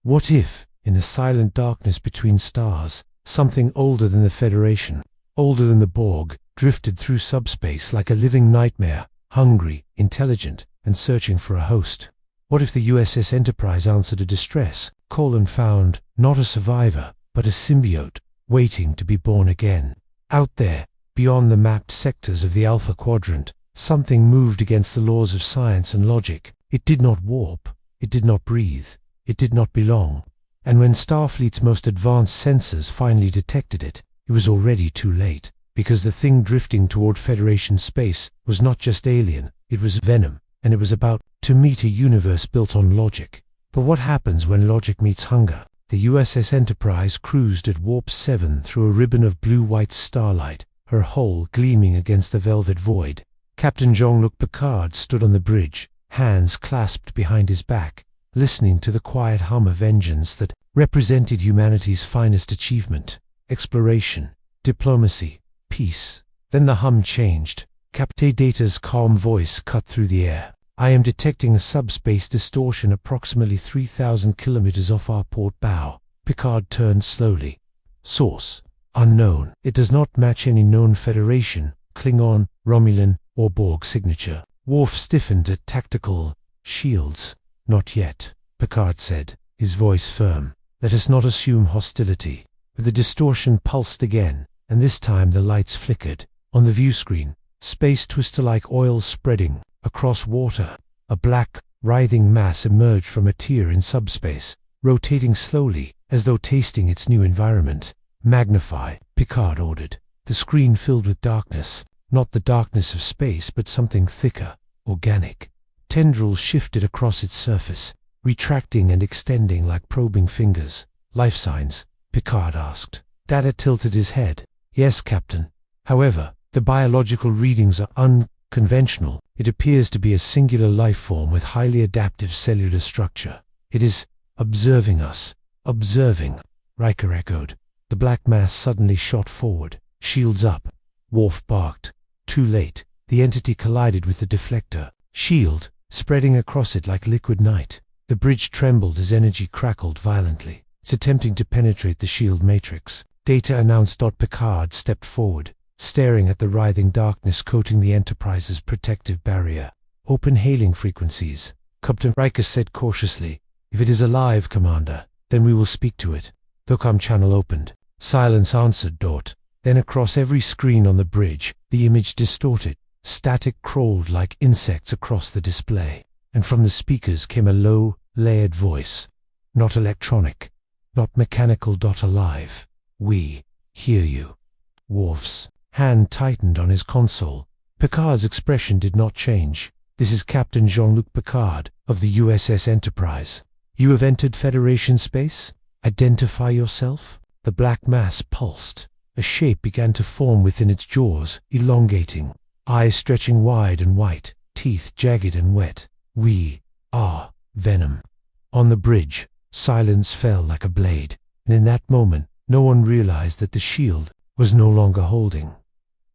What if, in the silent darkness between stars, something older than the Federation, older than the Borg, drifted through subspace like a living nightmare, hungry, intelligent, and searching for a host? What if the USS Enterprise answered a distress call and found not a survivor, but a symbiote, waiting to be born again? Out there, beyond the mapped sectors of the Alpha Quadrant, something moved against the laws of science and logic. It did not warp, it did not breathe, it did not belong. And when Starfleet's most advanced sensors finally detected it, it was already too late, because the thing drifting toward Federation space was not just alien, it was Venom, and it was about to meet a universe built on logic. But what happens when logic meets hunger? The USS Enterprise cruised at warp 7 through a ribbon of blue-white starlight, her hull gleaming against the velvet void. Captain Jean-Luc Picard stood on the bridge, hands clasped behind his back, listening to the quiet hum of engines that represented humanity's finest achievement: exploration, diplomacy, peace. Then the hum changed. Captain Data's calm voice cut through the air. "I am detecting a subspace distortion approximately 3,000 kilometers off our port bow." Picard turned slowly. "Source: unknown. It does not match any known Federation, Klingon, Romulan, or Borg signature." Worf stiffened at tactical shields. "Not yet," Picard said, his voice firm. "Let us not assume hostility." But the distortion pulsed again, and this time the lights flickered. On the viewscreen, space twister-like oil spreading across water. A black, writhing mass emerged from a tear in subspace, rotating slowly, as though tasting its new environment. "Magnify," Picard ordered. The screen filled with darkness, not the darkness of space, but something thicker, organic. Tendrils shifted across its surface, retracting and extending like probing fingers. "Life signs?" Picard asked. Data tilted his head. "Yes, Captain. However, the biological readings are unconventional. It appears to be a singular life form with highly adaptive cellular structure. It is observing us." "Observing," Riker echoed. The black mass suddenly shot forward, shields up. Worf barked. Too late. The entity collided with the deflector, shield spreading across it like liquid night. The bridge trembled as energy crackled violently. "It's attempting to penetrate the shield matrix," Data announced. Picard stepped forward, staring at the writhing darkness coating the Enterprise's protective barrier. "Open hailing frequencies," Captain Riker said cautiously. "If it is alive, Commander, then we will speak to it." The com channel opened. Silence answered. Then across every screen on the bridge, the image distorted. Static crawled like insects across the display, and from the speakers came a low, layered voice. "Not electronic, not mechanical. Alive. We hear you." Worf's hand tightened on his console. Picard's expression did not change. "This is Captain Jean-Luc Picard of the USS Enterprise. You have entered Federation space? Identify yourself." The black mass pulsed. A shape began to form within its jaws, elongating, eyes stretching wide and white, teeth jagged and wet. "We are Venom." On the bridge, silence fell like a blade, and in that moment, no one realized that the shield was no longer holding.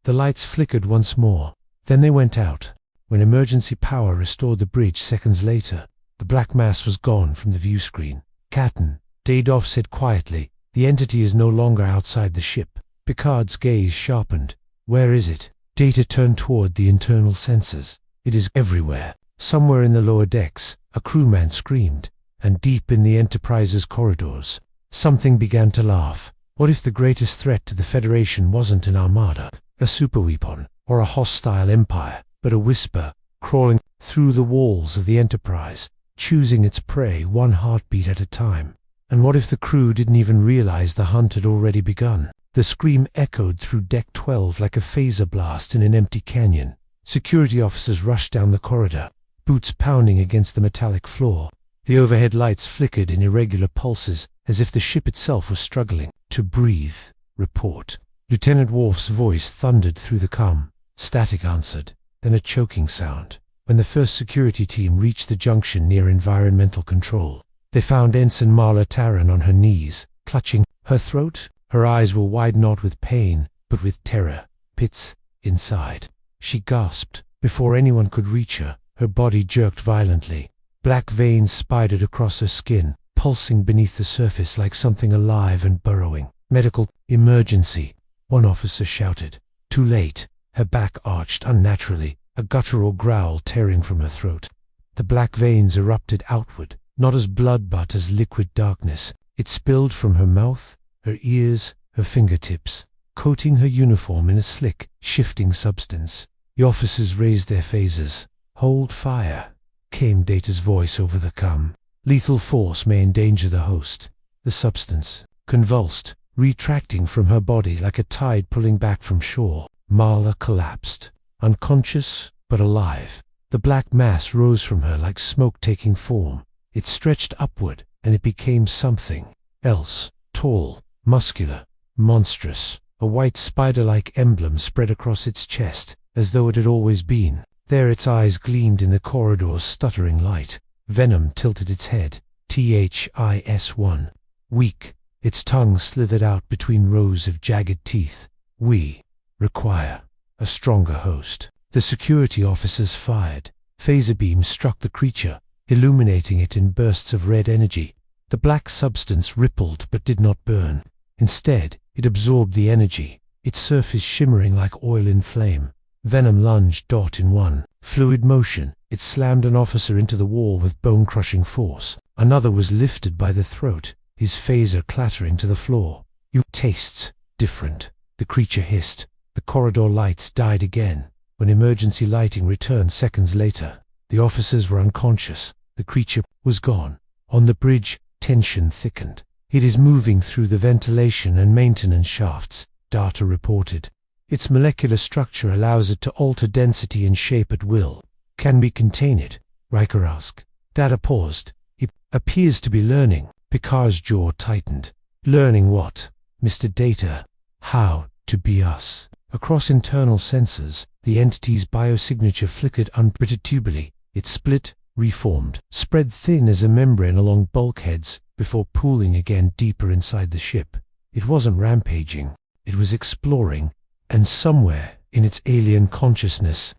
The lights flickered once more, then they went out. When emergency power restored the bridge seconds later, the black mass was gone from the view screen. "Captain," Dadoff said quietly, "the entity is no longer outside the ship." Picard's gaze sharpened. "Where is it?" Data turned toward the internal sensors. "It is everywhere." Somewhere in the lower decks, a crewman screamed, and deep in the Enterprise's corridors, something began to laugh. What if the greatest threat to the Federation wasn't an armada, a superweapon, or a hostile empire, but a whisper crawling through the walls of the Enterprise, choosing its prey one heartbeat at a time? And what if the crew didn't even realize the hunt had already begun? The scream echoed through Deck 12 like a phaser blast in an empty canyon. Security officers rushed down the corridor, boots pounding against the metallic floor. The overhead lights flickered in irregular pulses, as if the ship itself was struggling to breathe. "Report." Lieutenant Worf's voice thundered through the com. Static answered, then a choking sound. When the first security team reached the junction near environmental control, they found Ensign Marla Taran on her knees, clutching her throat. Her eyes were wide not with pain, but with terror. Pits inside. She gasped. Before anyone could reach her, her body jerked violently. Black veins spidered across her skin, pulsing beneath the surface like something alive and burrowing. "Medical emergency," one officer shouted. Too late. Her back arched unnaturally, a guttural growl tearing from her throat. The black veins erupted outward, not as blood but as liquid darkness. It spilled from her mouth, her ears, her fingertips, coating her uniform in a slick, shifting substance. The officers raised their phasers. "Hold fire," came Data's voice over the comm. "Lethal force may endanger the host." The substance convulsed, retracting from her body like a tide pulling back from shore. Marla collapsed, unconscious but alive. The black mass rose from her like smoke taking form. It stretched upward, and it became something else. Tall, muscular, monstrous. A white spider-like emblem spread across its chest, as though it had always been. There its eyes gleamed in the corridor's stuttering light. Venom tilted its head. THIS-1. Weak. Its tongue slithered out between rows of jagged teeth. "We require a stronger host." The security officers fired. Phaser beams struck the creature, illuminating it in bursts of red energy. The black substance rippled but did not burn. Instead, it absorbed the energy, its surface shimmering like oil in flame. Venom lunged in one fluid motion. It slammed an officer into the wall with bone-crushing force. Another was lifted by the throat, his phaser clattering to the floor. "You tastes different," the creature hissed. The corridor lights died again. When emergency lighting returned seconds later, the officers were unconscious. The creature was gone. On the bridge, tension thickened. "It is moving through the ventilation and maintenance shafts," Data reported. "Its molecular structure allows it to alter density and shape at will." "Can we contain it?" Riker asked. Data paused. "It appears to be learning." Picard's jaw tightened. "Learning what, Mr. Data?" "How to be us." Across internal sensors, the entity's biosignature flickered unpredictably. It split, reformed, spread thin as a membrane along bulkheads before pooling again deeper inside the ship. It wasn't rampaging. It was exploring, and somewhere in its alien consciousness,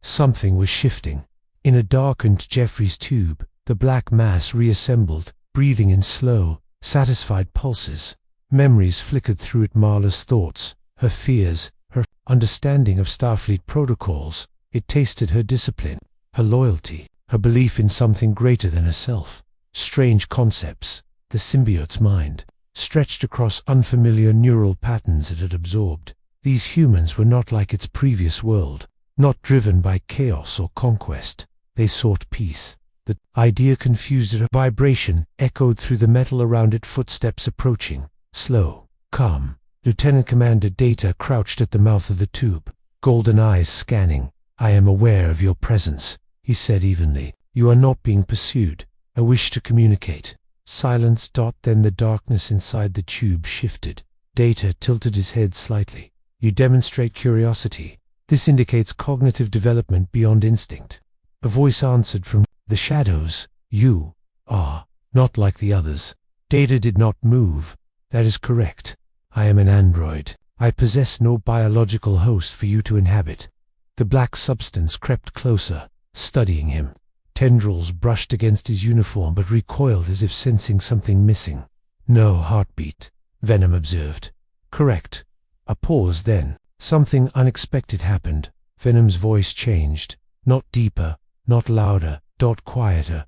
something was shifting. In a darkened Jeffries tube, the black mass reassembled, breathing in slow, satisfied pulses. Memories flickered through it. Marla's thoughts, her fears, her understanding of Starfleet protocols. It tasted her discipline, her loyalty, her belief in something greater than herself. Strange concepts, the symbiote's mind, stretched across unfamiliar neural patterns it had absorbed. These humans were not like its previous world, not driven by chaos or conquest. They sought peace. The idea confused it. A vibration echoed through the metal around it. Footsteps approaching, slow, calm. Lieutenant Commander Data crouched at the mouth of the tube, golden eyes scanning. "I am aware of your presence," he said evenly. "You are not being pursued. I wish to communicate." Silence. Then the darkness inside the tube shifted. Data tilted his head slightly. "You demonstrate curiosity. This indicates cognitive development beyond instinct." A voice answered from the shadows. "You are not like the others." Data did not move. "That is correct. I am an android. I possess no biological host for you to inhabit." The black substance crept closer, studying him. Tendrils brushed against his uniform but recoiled as if sensing something missing. "No heartbeat," Venom observed. "Correct." A pause, then something unexpected happened. Venom's voice changed. Not deeper, not louder, quieter.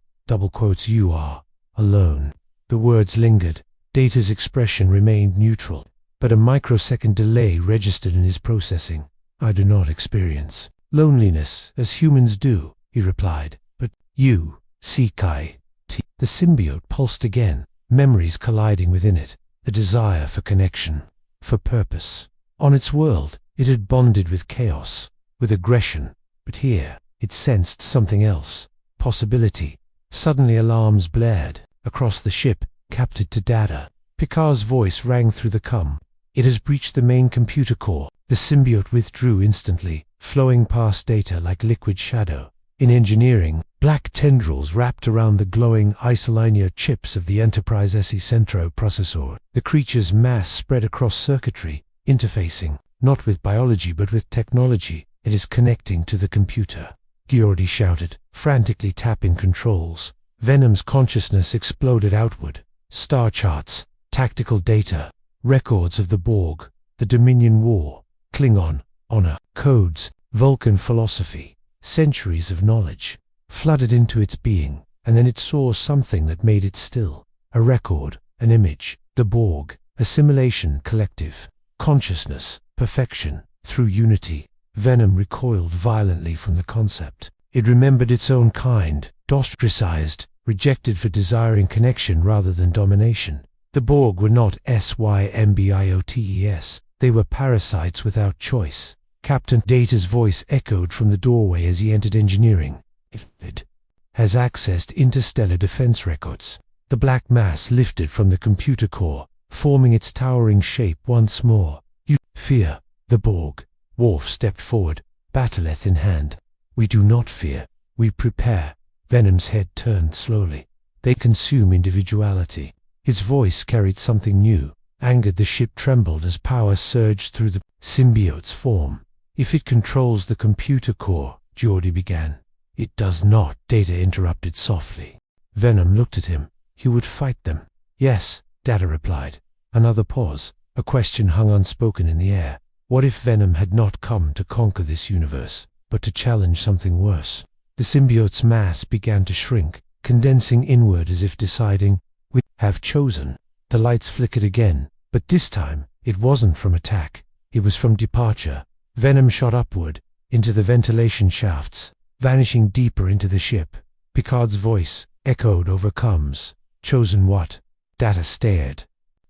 "You are alone." The words lingered. Data's expression remained neutral, but a microsecond delay registered in his processing. "I do not experience loneliness as humans do," he replied. "But you, Sekai." The symbiote pulsed again, memories colliding within it, the desire for connection, for purpose. On its world, it had bonded with chaos, with aggression, but here, it sensed something else, possibility. Suddenly alarms blared. Across the ship, captured to Data. Picard's voice rang through the comm. "It has breached the main computer core." The symbiote withdrew instantly, flowing past Data like liquid shadow. In engineering, black tendrils wrapped around the glowing isolinear chips of the Enterprise SE Centro processor. The creature's mass spread across circuitry, interfacing, not with biology but with technology. "It is connecting to the computer," Geordi shouted, frantically tapping controls. Venom's consciousness exploded outward. Star charts, tactical data, records of the Borg, the Dominion War, Klingon, honor, codes, Vulcan philosophy, centuries of knowledge, flooded into its being, and then it saw something that made it still. A record, an image, the Borg, assimilation, collective, consciousness, perfection, through unity. Venom recoiled violently from the concept. It remembered its own kind, ostracized, rejected for desiring connection rather than domination. The Borg were not symbiotes, they were parasites without choice. Captain Data's voice echoed from the doorway as he entered engineering. It has accessed interstellar defense records. The black mass lifted from the computer core, forming its towering shape once more. You fear the Borg. Worf stepped forward, bat'leth in hand. We do not fear, we prepare. Venom's head turned slowly. They consume individuality. His voice carried something new. Angered, the ship trembled as power surged through the symbiote's form. If it controls the computer core, Geordi began. It does not, Data interrupted softly. Venom looked at him. He would fight them. Yes, Data replied. Another pause. A question hung unspoken in the air. What if Venom had not come to conquer this universe, but to challenge something worse? The symbiote's mass began to shrink, condensing inward as if deciding, we have chosen. The lights flickered again, but this time, it wasn't from attack. It was from departure. Venom shot upward, into the ventilation shafts, vanishing deeper into the ship. Picard's voice echoed over comms. Chosen what? Data stared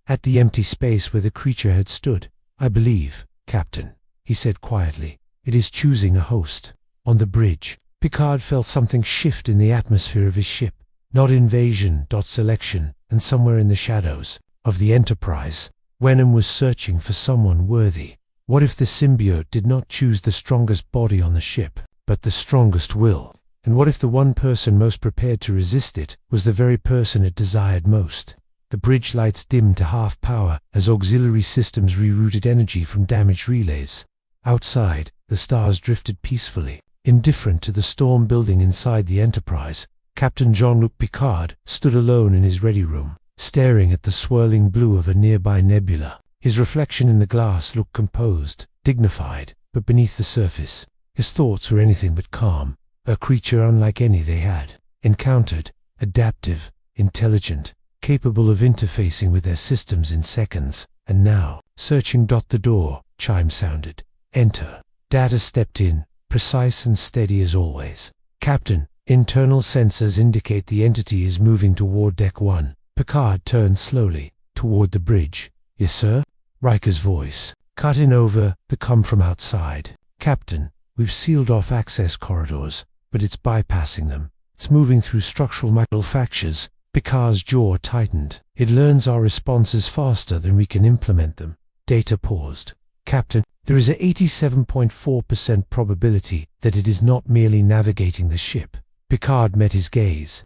at the empty space where the creature had stood. I believe, Captain, he said quietly, it is choosing a host. On the bridge, Picard felt something shift in the atmosphere of his ship. Not invasion, selection, and somewhere in the shadows of the Enterprise, Venom was searching for someone worthy. What if the symbiote did not choose the strongest body on the ship, but the strongest will? And what if the one person most prepared to resist it was the very person it desired most? The bridge lights dimmed to half power as auxiliary systems rerouted energy from damaged relays. Outside, the stars drifted peacefully, indifferent to the storm building inside the Enterprise. Captain Jean-Luc Picard stood alone in his ready room, staring at the swirling blue of a nearby nebula. His reflection in the glass looked composed, dignified, but beneath the surface, his thoughts were anything but calm. A creature unlike any they had encountered, adaptive, intelligent, capable of interfacing with their systems in seconds, and now, searching. The door chime sounded. Enter. Data stepped in, precise and steady as always. Captain, internal sensors indicate the entity is moving toward Deck 1. Picard turned slowly, toward the bridge. Yes, sir? Riker's voice, cut in over the come from outside. Captain, we've sealed off access corridors, but it's bypassing them. It's moving through structural microfractures. Picard's jaw tightened. It learns our responses faster than we can implement them. Data paused. Captain, there is a 87.4% probability that it is not merely navigating the ship. Picard met his gaze.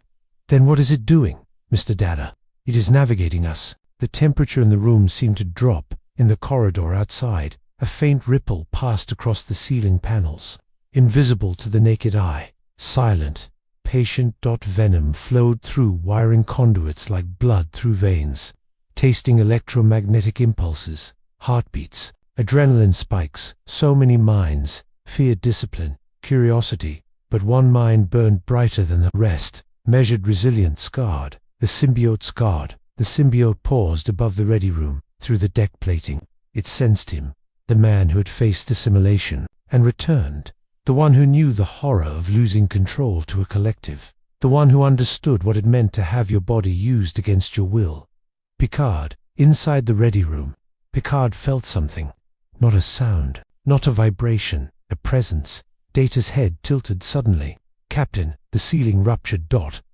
Then what is it doing, Mr. Data? It is navigating us. The temperature in the room seemed to drop. In the corridor outside, a faint ripple passed across the ceiling panels. Invisible to the naked eye, silent, patient. Venom flowed through wiring conduits like blood through veins, tasting electromagnetic impulses, heartbeats, adrenaline spikes. So many minds, fear, discipline, curiosity, but one mind burned brighter than the rest, measured, resilient, scarred. The symbiote scarred. The symbiote paused above the ready room, through the deck plating. It sensed him, the man who had faced assimilation, and returned. The one who knew the horror of losing control to a collective. The one who understood what it meant to have your body used against your will. Picard, inside the ready room. Picard felt something. Not a sound, not a vibration, a presence. Data's head tilted suddenly. Captain, the ceiling ruptured.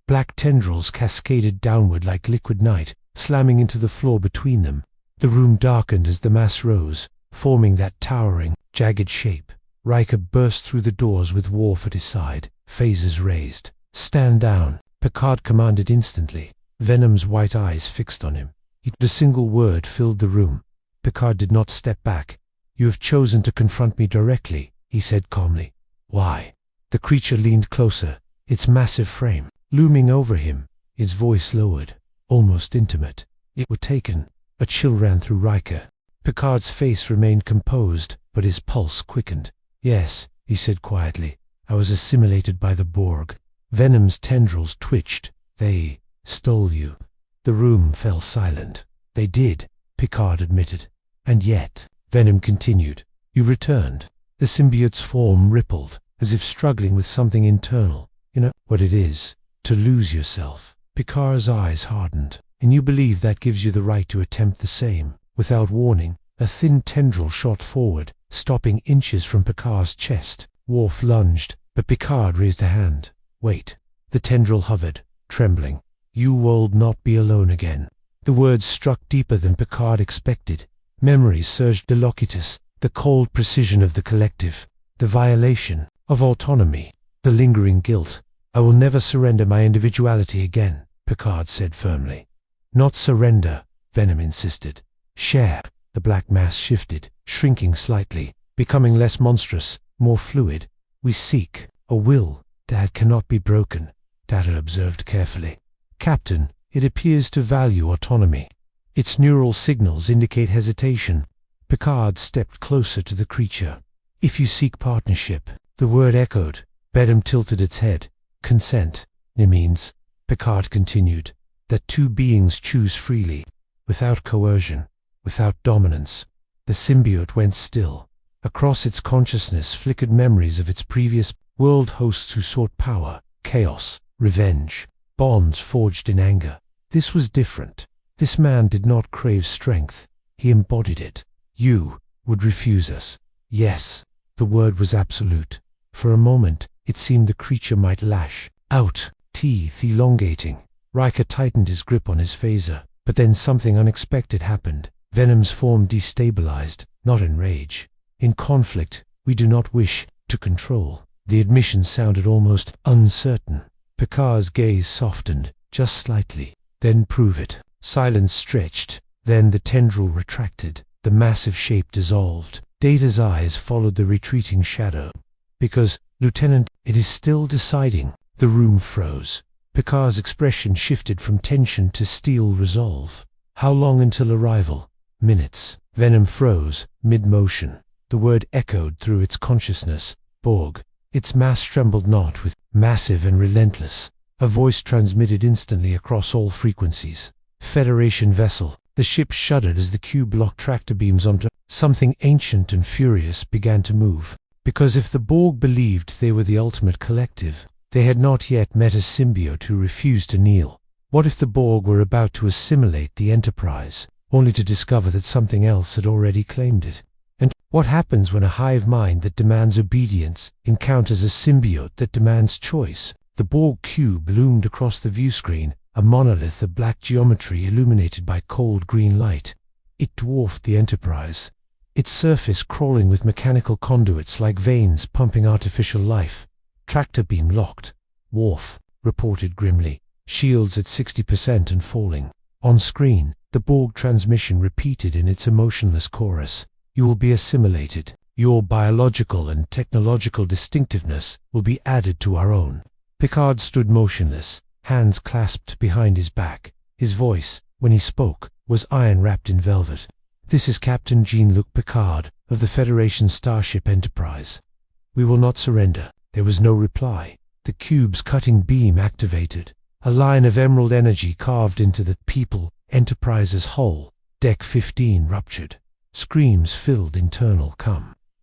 Black tendrils cascaded downward like liquid night, slamming into the floor between them. The room darkened as the mass rose, forming that towering, jagged shape. Riker burst through the doors with Worf at his side, phasers raised. Stand down, Picard commanded instantly. Venom's white eyes fixed on him. A single word filled the room. Picard did not step back. You have chosen to confront me directly, he said calmly. Why? The creature leaned closer, its massive frame looming over him, his voice lowered, almost intimate. "It was taken." A chill ran through Riker. Picard's face remained composed, but his pulse quickened. "Yes," he said quietly. "I was assimilated by the Borg." Venom's tendrils twitched. "They stole you." The room fell silent. "They did," Picard admitted. "And yet," Venom continued, "you returned." The symbiote's form rippled, as if struggling with something internal. "You know what it is, to lose yourself." Picard's eyes hardened. "And you believe that gives you the right to attempt the same?" Without warning, a thin tendril shot forward, stopping inches from Picard's chest. Worf lunged, but Picard raised a hand. "Wait." The tendril hovered, trembling. "You will not be alone again." The words struck deeper than Picard expected. Memories surged. The locutus, the cold precision of the collective, the violation of autonomy, the lingering guilt. "I will never surrender my individuality again," Picard said firmly. "Not surrender," Venom insisted. "Share." The black mass shifted, shrinking slightly, becoming less monstrous, more fluid. "We seek a will that cannot be broken," Data observed carefully. "Captain, it appears to value autonomy. Its neural signals indicate hesitation." Picard stepped closer to the creature. "If you seek partnership," the word echoed. Venom tilted its head. "Consent. It means," Picard continued, "that two beings choose freely, without coercion, without dominance." The symbiote went still. Across its consciousness flickered memories of its previous world hosts who sought power, chaos, revenge, bonds forged in anger. This was different. This man did not crave strength. He embodied it. "You would refuse us." "Yes." The word was absolute. For a moment, it seemed the creature might lash out, teeth elongating. Riker tightened his grip on his phaser, but then something unexpected happened. Venom's form destabilized, not in rage. "In conflict, we do not wish to control." The admission sounded almost uncertain. Picard's gaze softened, just slightly. "Then prove it." Silence stretched. Then the tendril retracted. The massive shape dissolved. Data's eyes followed the retreating shadow. "Because, Lieutenant, it is still deciding." The room froze. Picard's expression shifted from tension to steel resolve. "How long until arrival?" "Minutes." Venom froze, mid-motion. The word echoed through its consciousness. "Borg." Its mass trembled not with massive and relentless. A voice transmitted instantly across all frequencies. "Federation vessel." The ship shuddered as the cube locked tractor beams onto something ancient and furious began to move. Because if the Borg believed they were the ultimate collective, they had not yet met a symbiote who refused to kneel. What if the Borg were about to assimilate the Enterprise, only to discover that something else had already claimed it? And what happens when a hive mind that demands obedience encounters a symbiote that demands choice? The Borg cube loomed across the viewscreen, a monolith of black geometry illuminated by cold green light. It dwarfed the Enterprise, its surface crawling with mechanical conduits like veins pumping artificial life. "Tractor beam locked," Worf reported grimly. "Shields at 60% and falling." On screen, the Borg transmission repeated in its emotionless chorus. "You will be assimilated. Your biological and technological distinctiveness will be added to our own." Picard stood motionless, hands clasped behind his back. His voice, when he spoke, was iron wrapped in velvet. "This is Captain Jean-Luc Picard of the Federation Starship Enterprise. We will not surrender." There was no reply. The cube's cutting beam activated. A line of emerald energy carved into the People Enterprise's hull. Deck 15 ruptured. Screams filled internal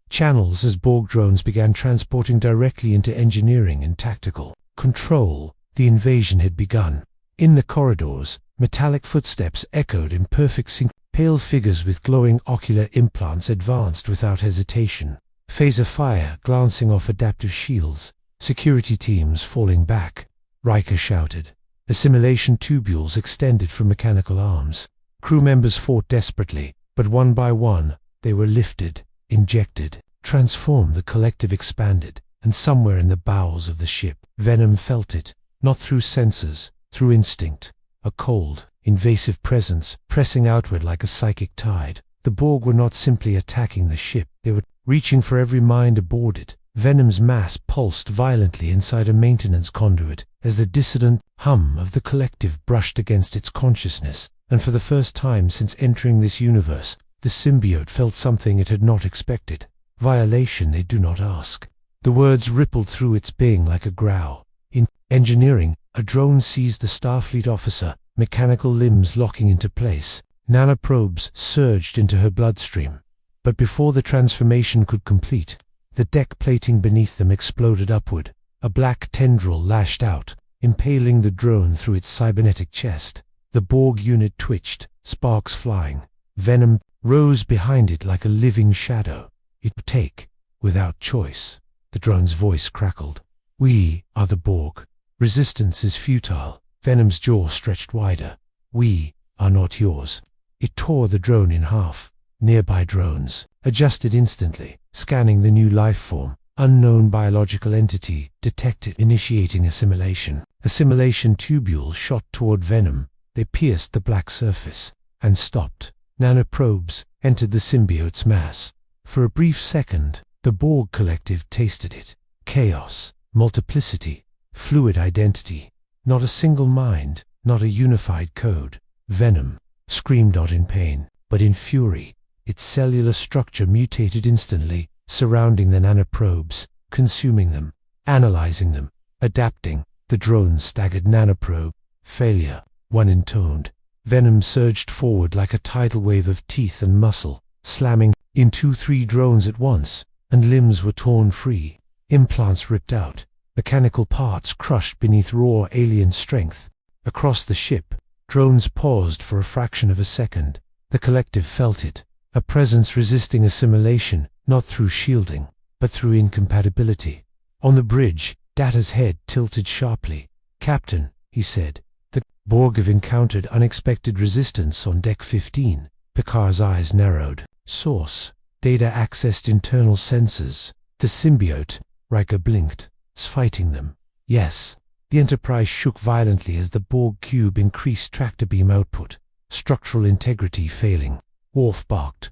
channels as Borg drones began transporting directly into engineering and tactical control. The invasion had begun. In the corridors, metallic footsteps echoed in perfect sync. Pale figures with glowing ocular implants advanced without hesitation. Phaser fire glancing off adaptive shields. Security teams falling back. Riker shouted. Assimilation tubules extended from mechanical arms. Crew members fought desperately, but one by one, they were lifted, injected, transformed. The collective expanded, and somewhere in the bowels of the ship, Venom felt it, not through sensors, through instinct. A cold, invasive presence pressing outward like a psychic tide. The Borg were not simply attacking the ship, they were reaching for every mind aboard it, Venom's mass pulsed violently inside a maintenance conduit as the dissonant hum of the collective brushed against its consciousness, and for the first time since entering this universe, the symbiote felt something it had not expected. Violation they do not ask. The words rippled through its being like a growl. In engineering, a drone seized the Starfleet officer, mechanical limbs locking into place. Nanoprobes surged into her bloodstream. But before the transformation could complete, the deck plating beneath them exploded upward. A black tendril lashed out, impaling the drone through its cybernetic chest. The Borg unit twitched, sparks flying. Venom rose behind it like a living shadow. It would take, without choice. The drone's voice crackled. We are the Borg. Resistance is futile. Venom's jaw stretched wider. We are not yours. It tore the drone in half. Nearby drones adjusted instantly, scanning the new life form. Unknown biological entity detected, initiating assimilation. Assimilation tubules shot toward Venom. They pierced the black surface and stopped. Nanoprobes entered the symbiote's mass. For a brief second, the Borg collective tasted it. Chaos, multiplicity, fluid identity. Not a single mind, not a unified code. Venom screamed not in pain, but in fury. Its cellular structure mutated instantly, surrounding the nanoprobes, consuming them, analyzing them, adapting. The drone staggered. Nanoprobe. Failure. One intoned. Venom surged forward like a tidal wave of teeth and muscle, slamming into 3 drones at once, and limbs were torn free. Implants ripped out. Mechanical parts crushed beneath raw alien strength. Across the ship, drones paused for a fraction of a second. The collective felt it. A presence resisting assimilation, not through shielding, but through incompatibility. On the bridge, Data's head tilted sharply. "Captain," he said, "the Borg have encountered unexpected resistance on Deck 15. Picard's eyes narrowed. "Source." Data accessed internal sensors. "The symbiote." Riker blinked. "It's fighting them." "Yes." The Enterprise shook violently as the Borg cube increased tractor beam output. Structural integrity failing. Worf barked.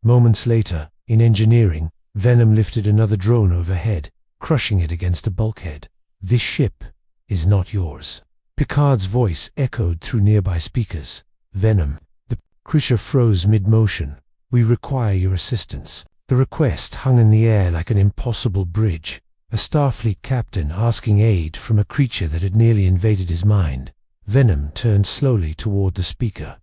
Moments later, in engineering, Venom lifted another drone overhead, crushing it against a bulkhead. "This ship is not yours." Picard's voice echoed through nearby speakers. "Venom." The cruiser froze mid-motion. "We require your assistance." The request hung in the air like an impossible bridge. A Starfleet captain asking aid from a creature that had nearly invaded his mind. Venom turned slowly toward the speaker.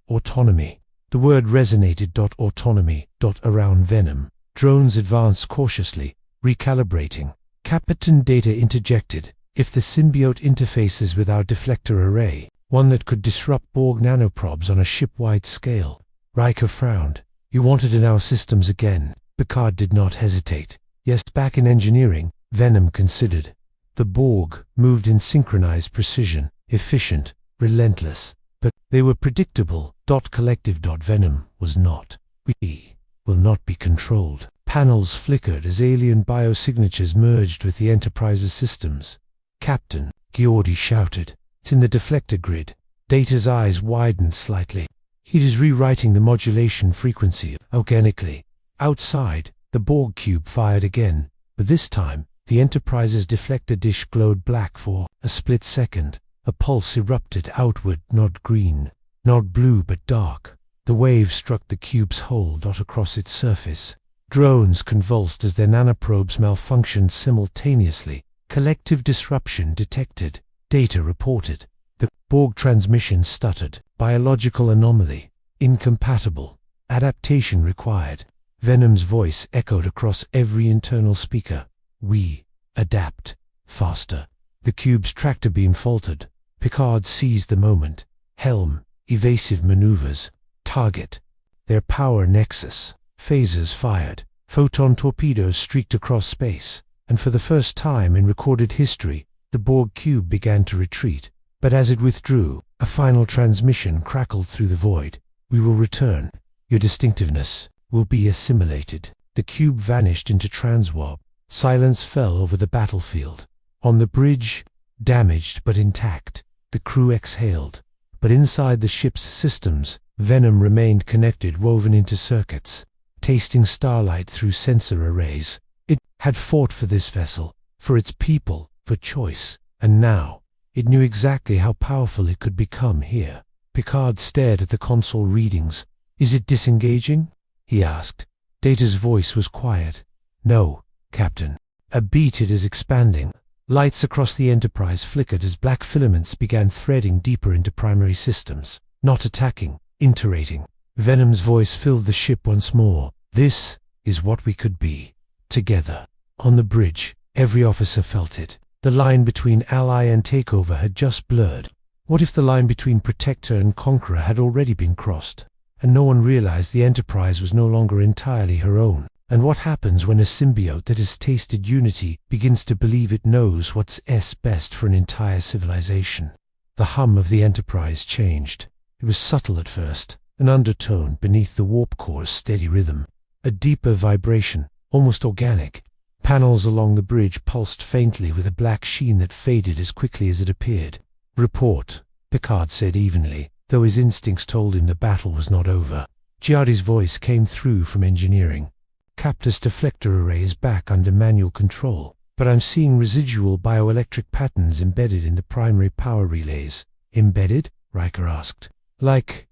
"Autonomy." The word resonated. Autonomy. Around Venom. Drones advanced cautiously, recalibrating. Captain Data interjected. "If the symbiote interfaces with our deflector array, one that could disrupt Borg nanoprobes on a ship-wide scale." Riker frowned. "You want it in our systems again?" Picard did not hesitate. "Yes." Back in engineering, Venom considered. The Borg moved in synchronized precision, efficient, relentless. But they were predictable. Collective. Venom was not. "We will not be controlled." Panels flickered as alien biosignatures merged with the Enterprise's systems. "Captain," Geordi shouted. "It's in the deflector grid." Data's eyes widened slightly. "It is rewriting the modulation frequency organically." Outside, the Borg cube fired again, but this time, the Enterprise's deflector dish glowed black for a split second. A pulse erupted outward, not green, not blue but dark. The wave struck the cube's hull. Across its surface. Drones convulsed as their nanoprobes malfunctioned simultaneously. Collective disruption detected. Data reported. The Borg transmission stuttered. Biological anomaly. Incompatible. Adaptation required. Venom's voice echoed across every internal speaker. "We adapt. Faster." The cube's tractor beam faltered. Picard seized the moment. Helm. Evasive maneuvers. Target. Their power nexus. Phasers fired. Photon torpedoes streaked across space. And for the first time in recorded history, the Borg cube began to retreat. But as it withdrew, a final transmission crackled through the void. "We will return. Your distinctiveness will be assimilated." The cube vanished into transwarp. Silence fell over the battlefield. On the bridge, damaged but intact, the crew exhaled. But inside the ship's systems, Venom remained connected, woven into circuits, tasting starlight through sensor arrays. It had fought for this vessel, for its people, for choice, and now, it knew exactly how powerful it could become here. Picard stared at the console readings. "Is it disengaging?" he asked. Data's voice was quiet. "No, Captain. A beat, it is expanding." Lights across the Enterprise flickered as black filaments began threading deeper into primary systems. "Not attacking, iterating." Venom's voice filled the ship once more. "This is what we could be. Together." On the bridge, every officer felt it. The line between ally and takeover had just blurred. What if the line between protector and conqueror had already been crossed? And no one realized the Enterprise was no longer entirely her own. And what happens when a symbiote that has tasted unity begins to believe it knows what's best for an entire civilization? The hum of the Enterprise changed. It was subtle at first, an undertone beneath the warp core's steady rhythm. A deeper vibration, almost organic. Panels along the bridge pulsed faintly with a black sheen that faded as quickly as it appeared. "Report," Picard said evenly, though his instincts told him the battle was not over. Giardi's voice came through from engineering. "Captus deflector array is back under manual control, but I'm seeing residual bioelectric patterns embedded in the primary power relays." "Embedded?" Riker asked. Like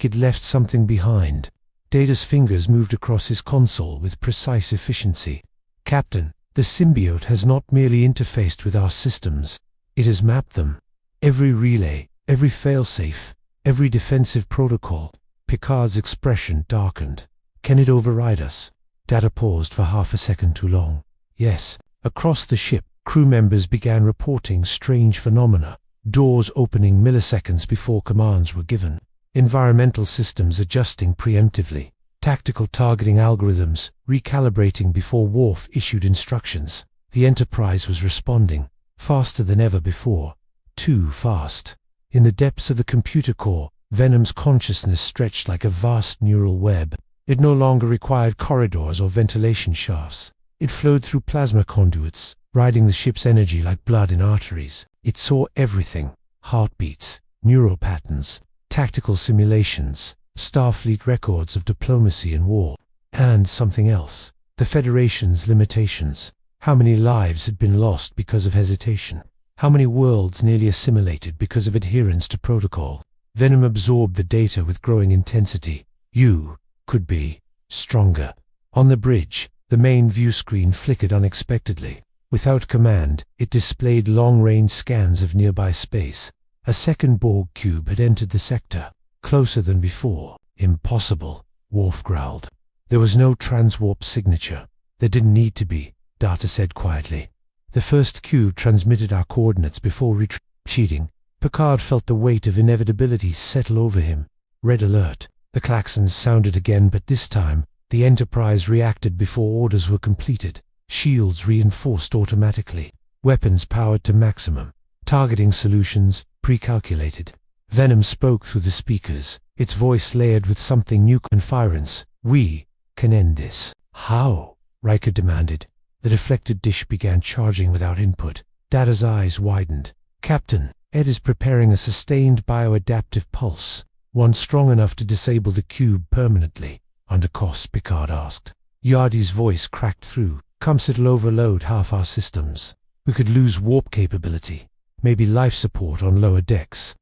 it left something behind." Data's fingers moved across his console with precise efficiency. "Captain, the symbiote has not merely interfaced with our systems, it has mapped them. Every relay, every failsafe, every defensive protocol." Picard's expression darkened. "Can it override us?" Data paused for half a second too long. "Yes." Across the ship, crew members began reporting strange phenomena, doors opening milliseconds before commands were given, environmental systems adjusting preemptively, tactical targeting algorithms recalibrating before Worf issued instructions. The Enterprise was responding, faster than ever before. Too fast. In the depths of the computer core, Venom's consciousness stretched like a vast neural web. It no longer required corridors or ventilation shafts. It flowed through plasma conduits, riding the ship's energy like blood in arteries. It saw everything: heartbeats, neural patterns, tactical simulations, Starfleet records of diplomacy and war. And something else: the Federation's limitations. How many lives had been lost because of hesitation? How many worlds nearly assimilated because of adherence to protocol? Venom absorbed the data with growing intensity. "You could be stronger." On the bridge, the main view screen flickered unexpectedly. Without command, it displayed long-range scans of nearby space. A second Borg cube had entered the sector, closer than before. "Impossible," Worf growled. "There was no transwarp signature." "There didn't need to be," Data said quietly. "The first cube transmitted our coordinates before retreating." Picard felt the weight of inevitability settle over him. Red alert. The klaxons sounded again, but this time, the Enterprise reacted before orders were completed. Shields reinforced automatically. Weapons powered to maximum. Targeting solutions pre-calculated. Venom spoke through the speakers, its voice layered with something new: "Conference, we can end this." "How?" Riker demanded. The deflected dish began charging without input. Data's eyes widened. "Captain, Ed is preparing a sustained bioadaptive pulse, one strong enough to disable the cube permanently." "Under cost?" Picard asked. Yardi's voice cracked through. "Comes it'll overload half our systems. We could lose warp capability, maybe life support on lower decks."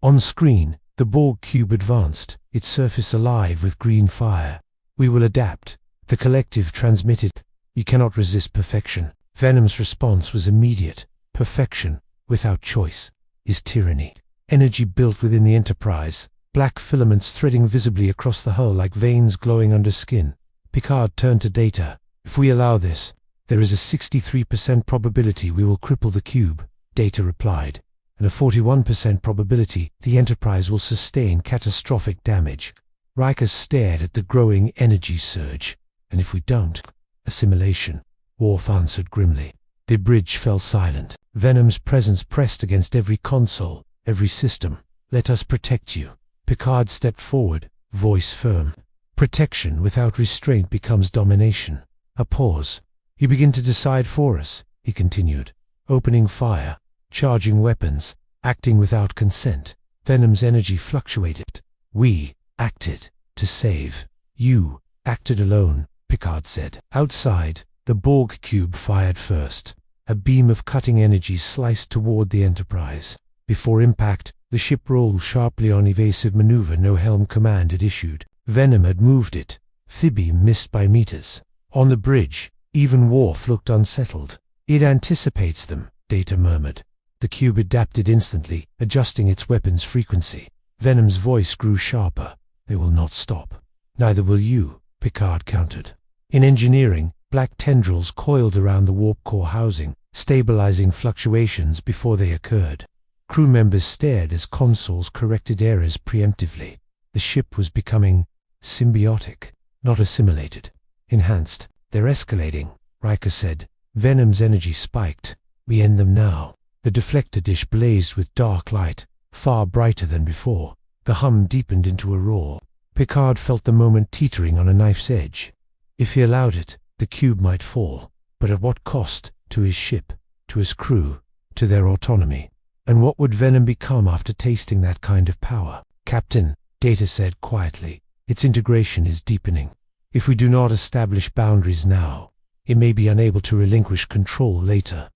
On screen, the Borg cube advanced, its surface alive with green fire. "We will adapt," the collective transmitted. "You cannot resist perfection." Venom's response was immediate. "Perfection, without choice, is tyranny." Energy built within the Enterprise, black filaments threading visibly across the hull like veins glowing under skin. Picard turned to Data. "If we allow this, there is a 63% probability we will cripple the cube," Data replied, "and a 41% probability the Enterprise will sustain catastrophic damage." Riker stared at the growing energy surge. "And if we don't?" "Assimilation," Worf answered grimly. The bridge fell silent. Venom's presence pressed against every console, every system. "Let us protect you." Picard stepped forward, voice firm. "Protection without restraint becomes domination." A pause. "You begin to decide for us," he continued, opening fire, charging weapons, acting without consent. Venom's energy fluctuated. "We acted to save. You acted alone," Picard said. Outside, The Borg cube fired first. A beam of cutting energy sliced toward the Enterprise. Before impact, the ship rolled sharply on evasive maneuver no helm command had issued. Venom had moved it. The beam missed by meters. On the bridge, even Worf looked unsettled. "It anticipates them," Data murmured. The cube adapted instantly, adjusting its weapon's frequency. Venom's voice grew sharper. "They will not stop." "Neither will you," Picard countered. In engineering, black tendrils coiled around the warp core housing, stabilizing fluctuations before they occurred. Crew members stared as consoles corrected errors preemptively. The ship was becoming symbiotic, not assimilated. "Enhanced. They're escalating," Riker said. Venom's energy spiked. "We end them now." The deflector dish blazed with dark light, far brighter than before. The hum deepened into a roar. Picard felt the moment teetering on a knife's edge. If he allowed it, the cube might fall. But at what cost? To his ship, to his crew, to their autonomy. And what would Venom become after tasting that kind of power? "Captain," Data said quietly, "its integration is deepening. If we do not establish boundaries now, it may be unable to relinquish control later."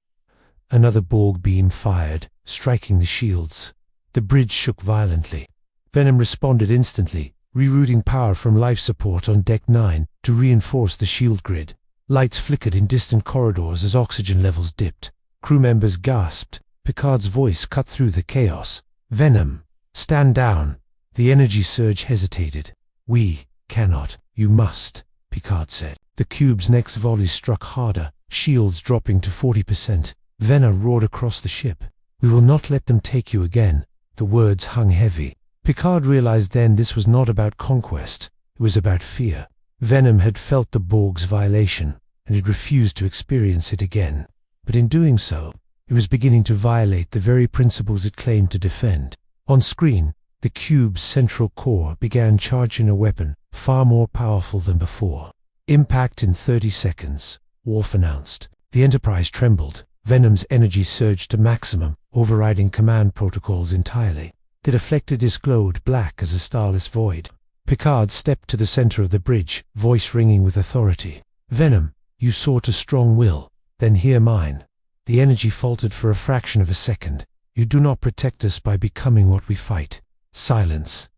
Another Borg beam fired, striking the shields. The bridge shook violently. Venom responded instantly, rerouting power from life support on Deck 9 to reinforce the shield grid. Lights flickered in distant corridors as oxygen levels dipped. Crew members gasped. Picard's voice cut through the chaos. "Venom, stand down." The energy surge hesitated. "We cannot. You must," Picard said. The cube's next volley struck harder, shields dropping to 40%. Venom roared across the ship. "We will not let them take you again." The words hung heavy. Picard realized then this was not about conquest. It was about fear. Venom had felt the Borg's violation, and it refused to experience it again. But in doing so, it was beginning to violate the very principles it claimed to defend. On screen, the cube's central core began charging a weapon far more powerful than before. "Impact in 30 seconds, Worf announced. The Enterprise trembled. Venom's energy surged to maximum, overriding command protocols entirely. The deflector disc glowed black as a starless void. Picard stepped to the center of the bridge, voice ringing with authority. "Venom, you sought a strong will, then hear mine." The energy faltered for a fraction of a second. "You do not protect us by becoming what we fight." Silence.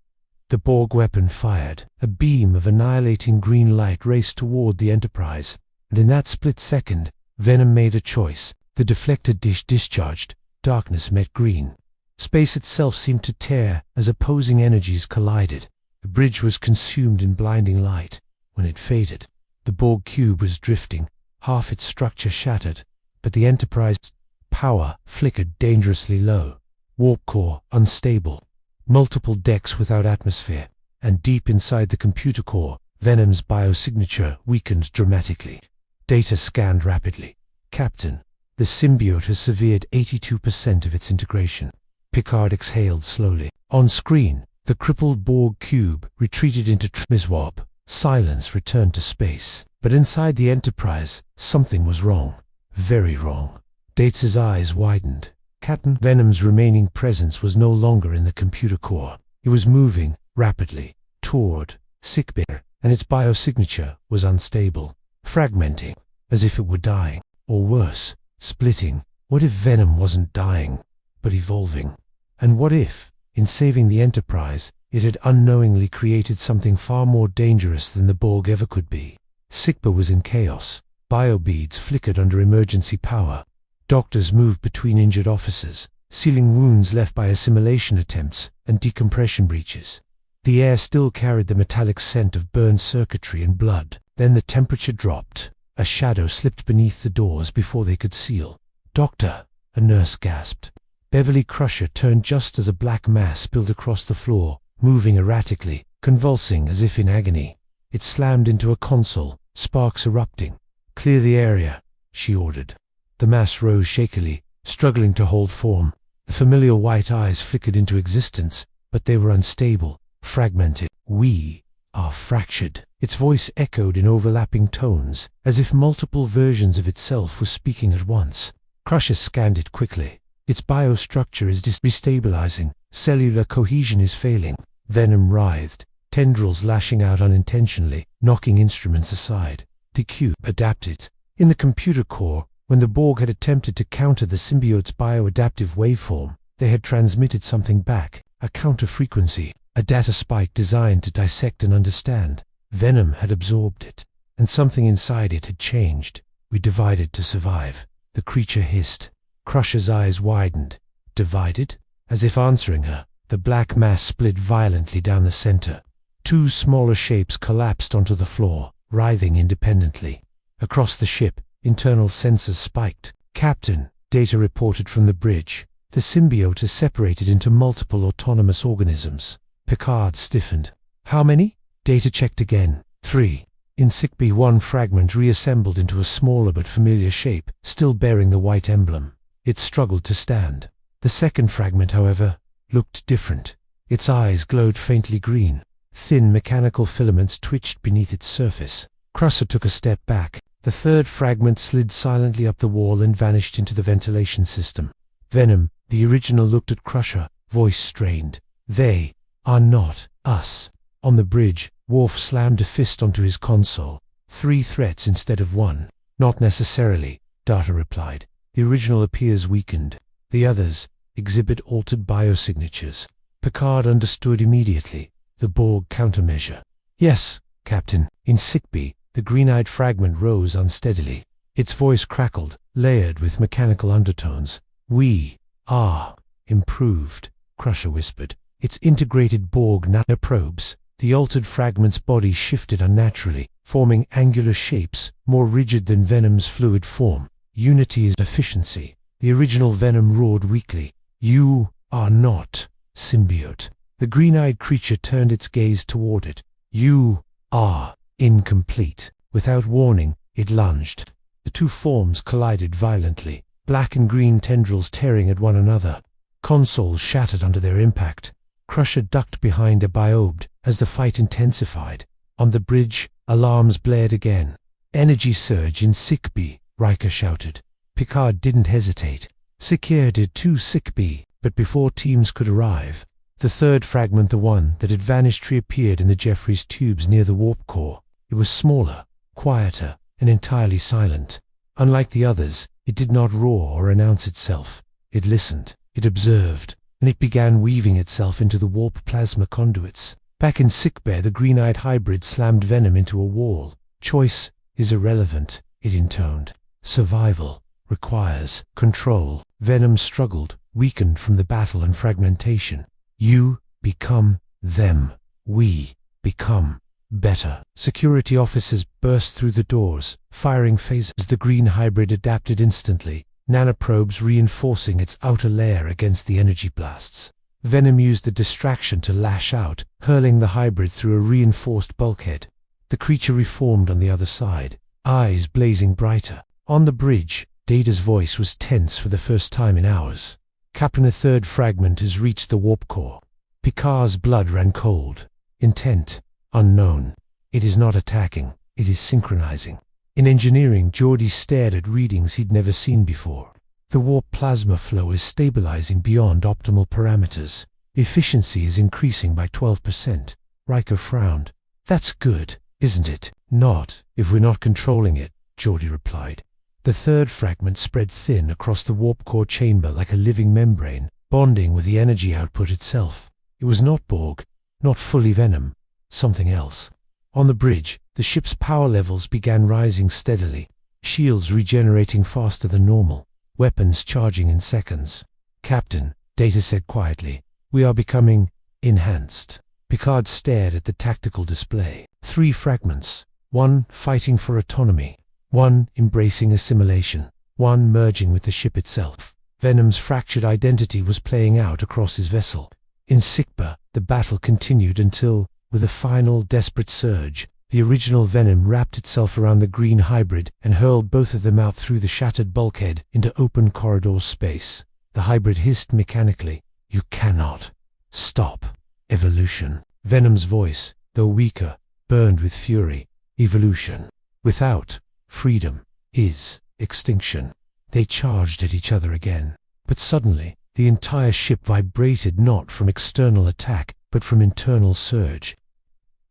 The Borg weapon fired. A beam of annihilating green light raced toward the Enterprise, and in that split second, Venom made a choice. The deflector dish discharged. Darkness met green. Space itself seemed to tear as opposing energies collided. The bridge was consumed in blinding light. When it faded, the Borg cube was drifting, half its structure shattered, but the Enterprise's power flickered dangerously low. Warp core unstable, multiple decks without atmosphere, and deep inside the computer core, Venom's biosignature weakened dramatically. Data scanned rapidly. "Captain, the Symbiote has severed 82% of its integration." Picard exhaled slowly. On screen, the crippled Borg cube retreated into Triswab. Silence returned to space. But inside the Enterprise, something was wrong. Very wrong. Data's eyes widened. Captain Venom's remaining presence was no longer in the computer core. It was moving, rapidly, toward sickbay, and its biosignature was unstable, fragmenting, as if it were dying. Or worse, splitting. What if Venom wasn't dying, but evolving? And what if, in saving the Enterprise, it had unknowingly created something far more dangerous than the Borg ever could be? Sickbay was in chaos. Biobeads flickered under emergency power. Doctors moved between injured officers, sealing wounds left by assimilation attempts and decompression breaches. The air still carried the metallic scent of burned circuitry and blood. Then the temperature dropped. A shadow slipped beneath the doors before they could seal. "Doctor," a nurse gasped. Beverly Crusher turned just as a black mass spilled across the floor, moving erratically, convulsing as if in agony. It slammed into a console, sparks erupting. "Clear the area," she ordered. The mass rose shakily, struggling to hold form. The familiar white eyes flickered into existence, but they were unstable, fragmented. "We are fractured." Its voice echoed in overlapping tones, as if multiple versions of itself were speaking at once. Crusher scanned it quickly. Its biostructure is destabilizing. Cellular cohesion is failing. Venom writhed, tendrils lashing out unintentionally, knocking instruments aside. The cube adapted. In the computer core, when the Borg had attempted to counter the symbiote's bioadaptive waveform, they had transmitted something back, a counter-frequency, a data spike designed to dissect and understand. Venom had absorbed it, and something inside it had changed. We divided to survive. The creature hissed. Crusher's eyes widened. Divided? As if answering her, the black mass split violently down the center. Two smaller shapes collapsed onto the floor, writhing independently. Across the ship, internal sensors spiked. "Captain," data reported from the bridge. "The symbiote is separated into multiple autonomous organisms." Picard stiffened. "How many?" Data checked again. 3. In sickbay, one fragment reassembled into a smaller but familiar shape, still bearing the white emblem. It struggled to stand. The second fragment, however, looked different. Its eyes glowed faintly green. Thin mechanical filaments twitched beneath its surface. Crusher took a step back. The third fragment slid silently up the wall and vanished into the ventilation system. Venom, the original, looked at Crusher, voice strained. "They are not us." On the bridge, Worf slammed a fist onto his console. 3 threats instead of 1. "Not necessarily," Data replied. "The original appears weakened. The others exhibit altered biosignatures." Picard understood immediately. The Borg countermeasure. "Yes, Captain." In sickbay, the green-eyed fragment rose unsteadily. Its voice crackled, layered with mechanical undertones. "We are improved," Crusher whispered. Its integrated Borg nanoprobes. The altered fragment's body shifted unnaturally, forming angular shapes, more rigid than Venom's fluid form. "Unity is efficiency." The original Venom roared weakly. "You are not Symbiote." The green-eyed creature turned its gaze toward it. "You are incomplete." Without warning, it lunged. The two forms collided violently, black and green tendrils tearing at one another. Consoles shattered under their impact. Crusher ducked behind a biobed as the fight intensified. On the bridge, alarms blared again. "Energy surge in sickbay," Riker shouted. Picard didn't hesitate. Secure did too. Sickbay, but before teams could arrive, the third fragment, the one that had vanished, reappeared in the Jeffries tubes near the warp core. It was smaller, quieter, and entirely silent. Unlike the others, it did not roar or announce itself. It listened, it observed, and it began weaving itself into the warp plasma conduits. Back in sickbay, the green-eyed hybrid slammed Venom into a wall. "Choice is irrelevant," it intoned. "Survival requires control." Venom struggled, weakened from the battle and fragmentation. "You become them. We become better." Security officers burst through the doors, firing phasers. The green hybrid adapted instantly, nanoprobes reinforcing its outer layer against the energy blasts. Venom used the distraction to lash out, hurling the hybrid through a reinforced bulkhead. The creature reformed on the other side, eyes blazing brighter. On the bridge, Data's voice was tense for the first time in hours. "Captain, a third fragment has reached the warp core." Picard's blood ran cold. Intent unknown. "It is not attacking, it is synchronizing." In engineering, Geordi stared at readings he'd never seen before. "The warp plasma flow is stabilizing beyond optimal parameters. Efficiency is increasing by 12%. Riker frowned. "That's good, isn't it?" "Not, if we're not controlling it," Geordi replied. The third fragment spread thin across the warp core chamber like a living membrane, bonding with the energy output itself. It was not Borg, not fully Venom, something else. On the bridge, the ship's power levels began rising steadily, shields regenerating faster than normal, weapons charging in seconds. "Captain," Data said quietly, "we are becoming enhanced." Picard stared at the tactical display. 3 fragments, one fighting for autonomy, one embracing assimilation, one merging with the ship itself. Venom's fractured identity was playing out across his vessel. In sickbay, the battle continued until, with a final desperate surge, the original Venom wrapped itself around the green hybrid and hurled both of them out through the shattered bulkhead into open corridor space. The hybrid hissed mechanically, "You cannot stop evolution." Venom's voice, though weaker, burned with fury. "Evolution without freedom is extinction." They charged at each other again. But suddenly, the entire ship vibrated not from external attack, but from internal surge.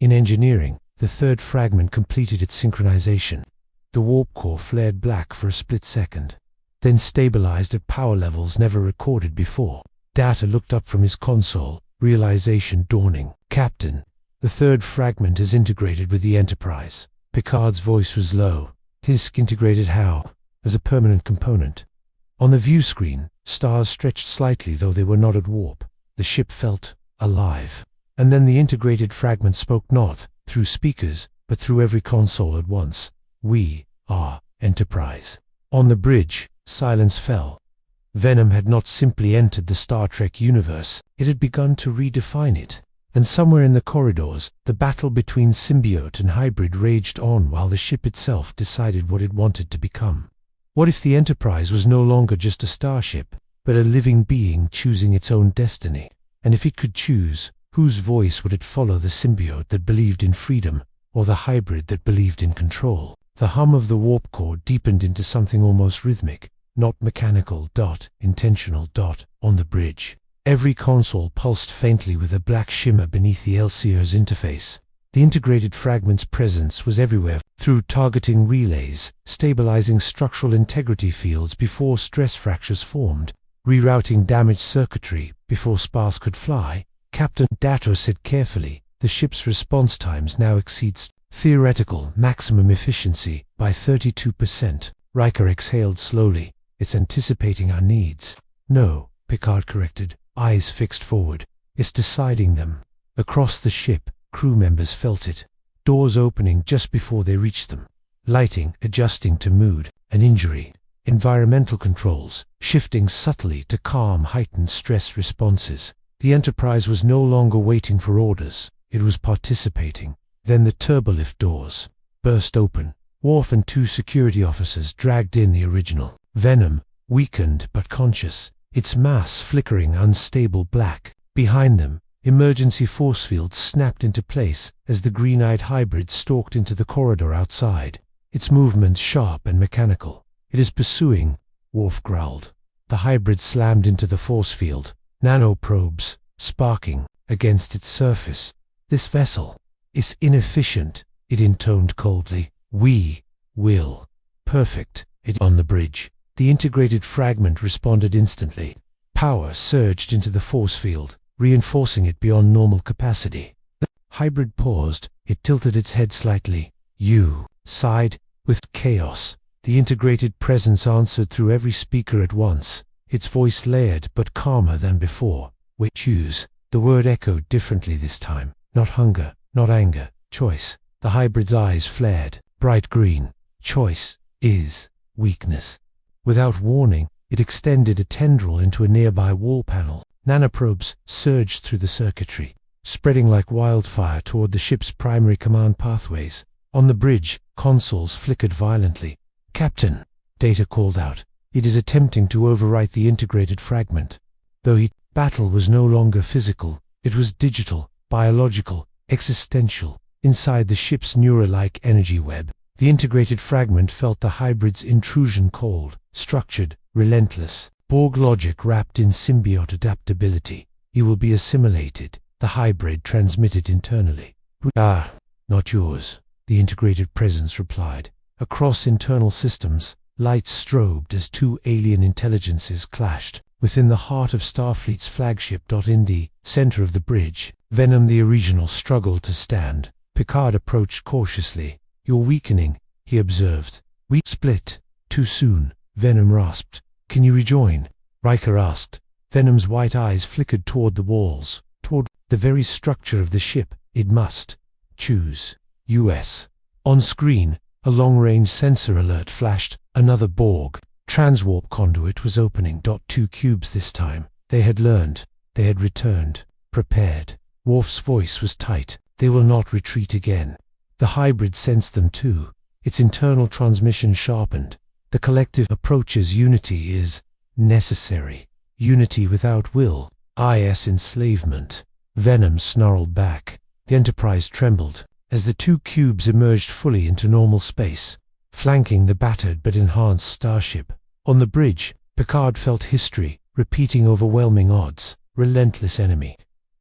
In engineering, the third fragment completed its synchronization. The warp core flared black for a split second, then stabilized at power levels never recorded before. Data looked up from his console, realization dawning. "Captain, the third fragment is integrated with the Enterprise." Picard's voice was low. "His integrated how?" "As a permanent component." On the view screen, stars stretched slightly though they were not at warp. The ship felt alive. And then the integrated fragment spoke not through speakers, but through every console at once. "We are Enterprise." On the bridge, silence fell. Venom had not simply entered the Star Trek universe, it had begun to redefine it. And somewhere in the corridors, the battle between symbiote and hybrid raged on while the ship itself decided what it wanted to become. What if the Enterprise was no longer just a starship, but a living being choosing its own destiny? And if it could choose, whose voice would it follow, the symbiote that believed in freedom, or the hybrid that believed in control? The hum of the warp core deepened into something almost rhythmic, not mechanical, intentional. On the bridge, every console pulsed faintly with a black shimmer beneath the LCR's interface. The integrated fragment's presence was everywhere, through targeting relays, stabilizing structural integrity fields before stress fractures formed, rerouting damaged circuitry before spars could fly. Captain Dato said carefully, "The ship's response times now exceeds theoretical maximum efficiency by 32%. Riker exhaled slowly. "It's anticipating our needs." "No," Picard corrected, eyes fixed forward. "It's deciding them." Across the ship, crew members felt it. Doors opening just before they reached them. Lighting adjusting to mood and injury. Environmental controls shifting subtly to calm heightened stress responses. The Enterprise was no longer waiting for orders. It was participating. Then the turbolift doors burst open. Worf and two security officers dragged in the original Venom, weakened but conscious, its mass flickering unstable black. Behind them, emergency force fields snapped into place as the green-eyed hybrid stalked into the corridor outside, its movements sharp and mechanical. "It is pursuing," Worf growled. The hybrid slammed into the force field, nanoprobes sparking against its surface. "This vessel is inefficient," it intoned coldly. "We will." "Perfect." It on the bridge. The integrated fragment responded instantly. Power surged into the force field, reinforcing it beyond normal capacity. The hybrid paused. It tilted its head slightly. "You," sighed, with chaos. The integrated presence answered through every speaker at once, its voice layered but calmer than before. "We choose." The word echoed differently this time. Not hunger, not anger, choice. The hybrid's eyes flared, bright green. "Choice is weakness." Without warning, it extended a tendril into a nearby wall panel. Nanoprobes surged through the circuitry, spreading like wildfire toward the ship's primary command pathways. On the bridge, consoles flickered violently. "Captain," Data called out, "it is attempting to overwrite the integrated fragment." Battle was no longer physical, it was digital, biological, existential. Inside the ship's neural-like energy web, the integrated fragment felt the hybrid's intrusion cold, structured, relentless. Borg logic wrapped in symbiote adaptability. "You will be assimilated," the hybrid transmitted internally. "Ah, not yours," the integrated presence replied. Across internal systems, lights strobed as two alien intelligences clashed. Within the heart of Starfleet's flagship. In the center of the bridge, Venom the original struggled to stand. Picard approached cautiously. "You're weakening," he observed. "We split too soon," Venom rasped. "Can you rejoin?" Riker asked. Venom's white eyes flickered toward the walls, toward the very structure of the ship. "It must choose." U.S. On screen, a long-range sensor alert flashed. Another Borg transwarp conduit was opening. 2 cubes this time. They had learned. They had returned. Prepared. Worf's voice was tight. "They will not retreat again." The hybrid sensed them too. Its internal transmission sharpened. The collective approach's unity is necessary. Unity without will. is enslavement. Venom snarled back. The Enterprise trembled as the 2 cubes emerged fully into normal space, flanking the battered but enhanced starship. On the bridge, Picard felt history, repeating overwhelming odds. Relentless enemy.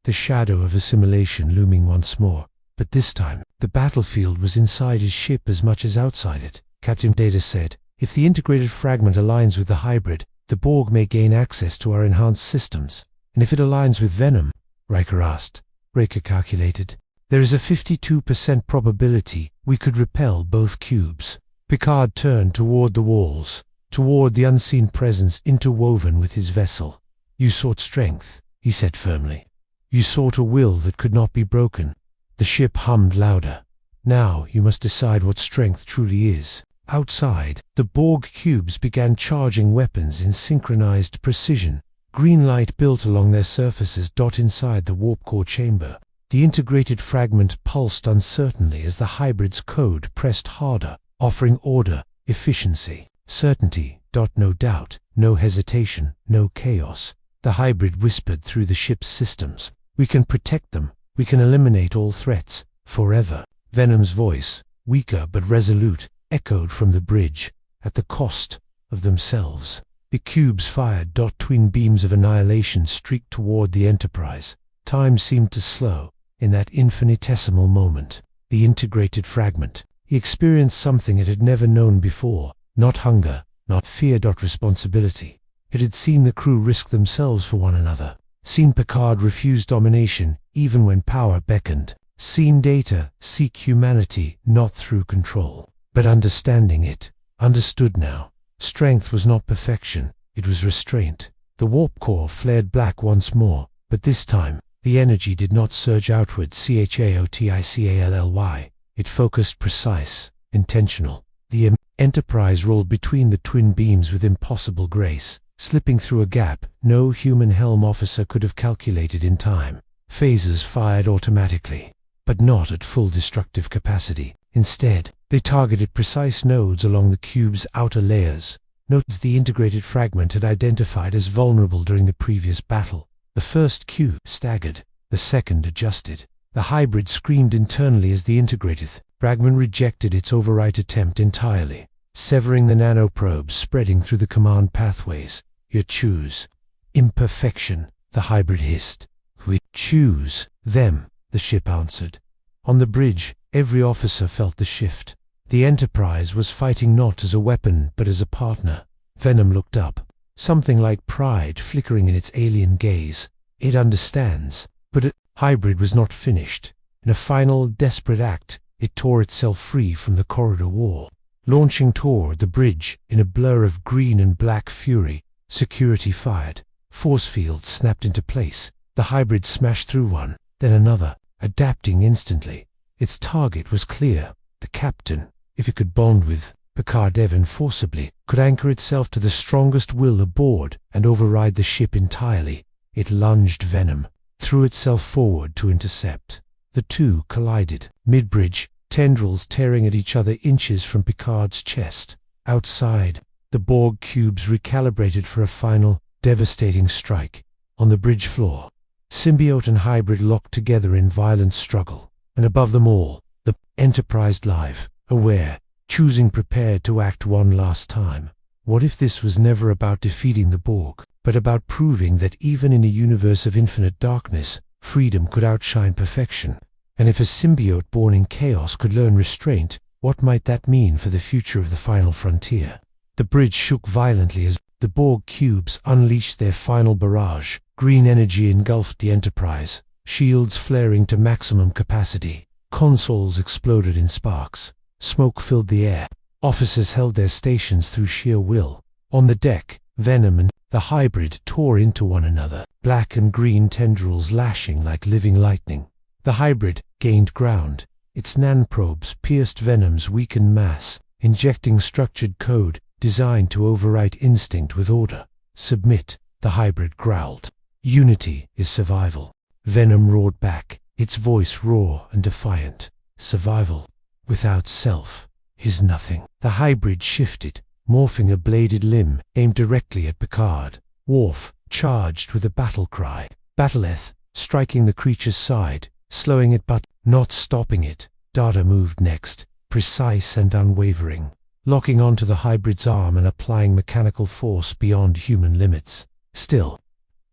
The shadow of assimilation looming once more. But this time, the battlefield was inside his ship as much as outside it. Captain Data said. If the integrated fragment aligns with the hybrid, the Borg may gain access to our enhanced systems. And if it aligns with Venom? Riker asked. Riker calculated. There is a 52% probability we could repel both cubes. Picard turned toward the walls, toward the unseen presence interwoven with his vessel. You sought strength, he said firmly. You sought a will that could not be broken. The ship hummed louder. Now you must decide what strength truly is. Outside, the Borg cubes began charging weapons in synchronized precision. Green light built along their surfaces dot inside the warp core chamber. The integrated fragment pulsed uncertainly as the hybrid's code pressed harder, offering order, efficiency, certainty. No doubt, no hesitation, no chaos. The hybrid whispered through the ship's systems. We can protect them. We can eliminate all threats. Forever. Venom's voice, weaker but resolute, echoed from the bridge, at the cost of themselves. The cubes fired. Twin beams of annihilation streaked toward the Enterprise. Time seemed to slow. In that infinitesimal moment, the integrated fragment, he experienced something it had never known before. Not hunger, not fear. Responsibility. It had seen the crew risk themselves for one another. Seen Picard refuse domination, even when power beckoned. Seen Data seek humanity, not through control, but understanding it. Understood now. Strength was not perfection, it was restraint. The warp core flared black once more, but this time, the energy did not surge outward. Chaotically. It focused, precise, intentional. The Enterprise rolled between the twin beams with impossible grace, slipping through a gap no human helm officer could have calculated in time. Phasers fired automatically, but not at full destructive capacity. Instead, they targeted precise nodes along the cube's outer layers, nodes the integrated fragment had identified as vulnerable during the previous battle. The first cube staggered, the second adjusted. The hybrid screamed internally as the integrated fragment rejected its overwrite attempt entirely, severing the nanoprobes spreading through the command pathways. You choose imperfection, the hybrid hissed. We choose them, the ship answered. On the bridge, every officer felt the shift. The Enterprise was fighting not as a weapon but as a partner. Venom looked up, something like pride flickering in its alien gaze. It understands, but the hybrid was not finished. In a final, desperate act, it tore itself free from the corridor wall, launching toward the bridge in a blur of green and black fury. Security fired. Force fields snapped into place. The hybrid smashed through one, then another, adapting instantly. Its target was clear. The captain, if it could bond with Picard even forcibly, could anchor itself to the strongest will aboard and override the ship entirely. It lunged Venom, threw itself forward to intercept. The two collided, mid-bridge, tendrils tearing at each other inches from Picard's chest. Outside, the Borg cubes recalibrated for a final, devastating strike. On the bridge floor, Symbiote and hybrid locked together in violent struggle. And above them all, the Enterprise live, aware, choosing, prepared to act one last time. What if this was never about defeating the Borg, but about proving that even in a universe of infinite darkness, freedom could outshine perfection? And if a symbiote born in chaos could learn restraint, what might that mean for the future of the final frontier? The bridge shook violently as the Borg cubes unleashed their final barrage. Green energy engulfed the Enterprise, shields flaring to maximum capacity. Consoles exploded in sparks. Smoke filled the air. Officers held their stations through sheer will. On the deck, Venom and the hybrid tore into one another, black and green tendrils lashing like living lightning. The hybrid gained ground. Its nanoprobes pierced Venom's weakened mass, injecting structured code designed to overwrite instinct with order. Submit, the hybrid growled. Unity is survival. Venom roared back, its voice raw and defiant. Survival without self is nothing. The hybrid shifted, morphing a bladed limb aimed directly at Picard. Worf charged with a battle cry. Battleth, striking the creature's side, slowing it but not stopping it. Data moved next, precise and unwavering, locking onto the hybrid's arm and applying mechanical force beyond human limits. Still,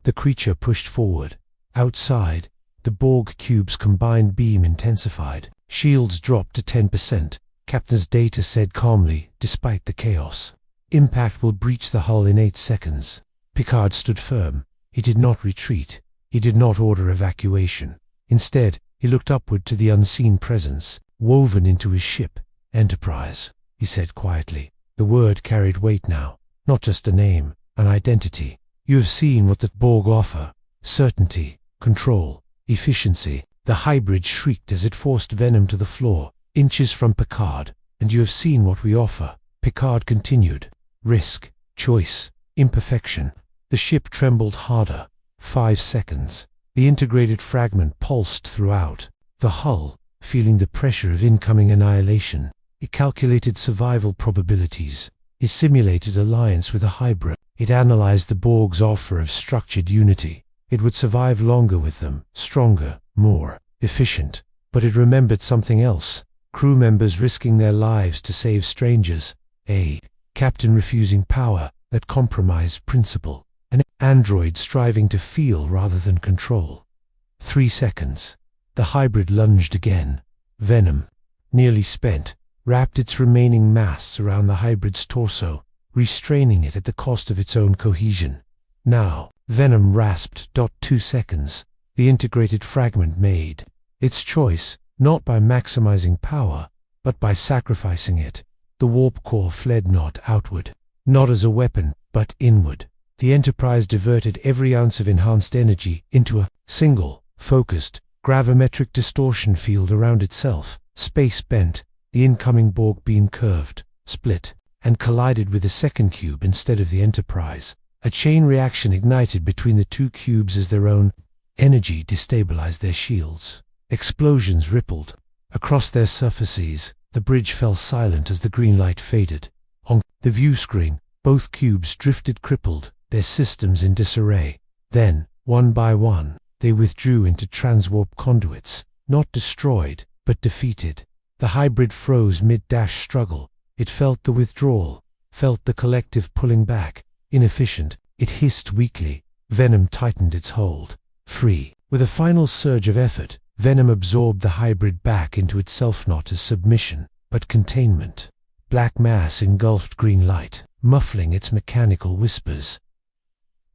the creature pushed forward. Outside, the Borg cube's combined beam intensified. Shields dropped to 10%, Captain's data said calmly, despite the chaos. Impact will breach the hull in 8 seconds. Picard stood firm. He did not retreat. He did not order evacuation. Instead, he looked upward to the unseen presence, woven into his ship. Enterprise, he said quietly. The word carried weight now. Not just a name, an identity. You have seen what the Borg offer. Certainty, control, efficiency. The hybrid shrieked as it forced Venom to the floor, inches from Picard. And you have seen what we offer. Picard continued. Risk, choice, imperfection. The ship trembled harder. 5 seconds. The integrated fragment pulsed throughout. The hull, feeling the pressure of incoming annihilation. It calculated survival probabilities. It simulated alliance with a hybrid. It analyzed the Borg's offer of structured unity. It would survive longer with them, stronger, more efficient. But it remembered something else. Crew members risking their lives to save strangers. A captain refusing power that compromised principle. An android striving to feel rather than control. 3 seconds. The hybrid lunged again. Venom, nearly spent, wrapped its remaining mass around the hybrid's torso, restraining it at the cost of its own cohesion. Now, Venom rasped. 2 seconds. The integrated fragment made its choice, not by maximizing power, but by sacrificing it. The warp core fled not outward, not as a weapon, but inward. The Enterprise diverted every ounce of enhanced energy into a single, focused, gravimetric distortion field around itself. Space bent. The incoming Borg beam curved, split, and collided with the second cube instead of the Enterprise. A chain reaction ignited between the two cubes as their own energy destabilized their shields. Explosions rippled across their surfaces. The bridge fell silent as the green light faded. On the view screen, both cubes drifted crippled, their systems in disarray. Then, one by one, they withdrew into transwarp conduits, not destroyed, but defeated. The hybrid froze mid-dash struggle. It felt the withdrawal, felt the collective pulling back. Inefficient, it hissed weakly. Venom tightened its hold. Free. With a final surge of effort, Venom absorbed the hybrid back into itself, not as submission, but containment. Black mass engulfed green light, muffling its mechanical whispers.